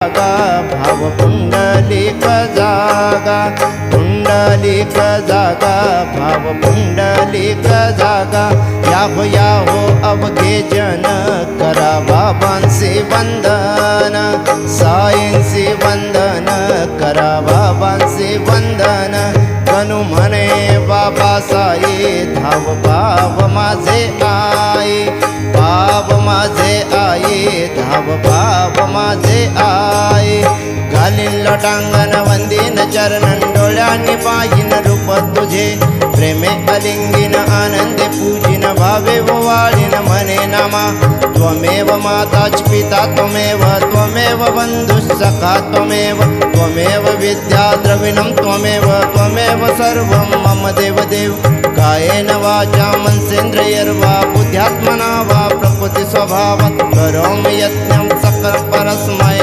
भाव पुंडलिक जागा, पुंडलिक जागा, भाव पुंडलिक जागा। याहो अवघे जन करा बाबांचे वंदन, साईंचे वंदन करा बाबांचे वंदन। गणू म्हणे बाबा साई धाव भाव माझे आई, भाव माझे आई, धाव भाव माझे आई। घालीन लोटांगण वंदीन चरणन, डोळ्यांनी पाहिन रूप तुझे। प्रेमे अलिंगीन आनंदे पूजिन, भावे वाळीन म्हणे नामा। त्वमेव माताच पिता त्वमेव, त्वमेव बंधुः सखा त्वमेव, त्वमेव विद्या द्रविणं त्वमेव, त्वमेव सर्वं मम देवदेव। कायेन वाचा मनसेन्द्रियर्वा बुद्ध्यात्मना वा प्रकृति स्वभावात् करोमि यज्ञं सकल परस्मै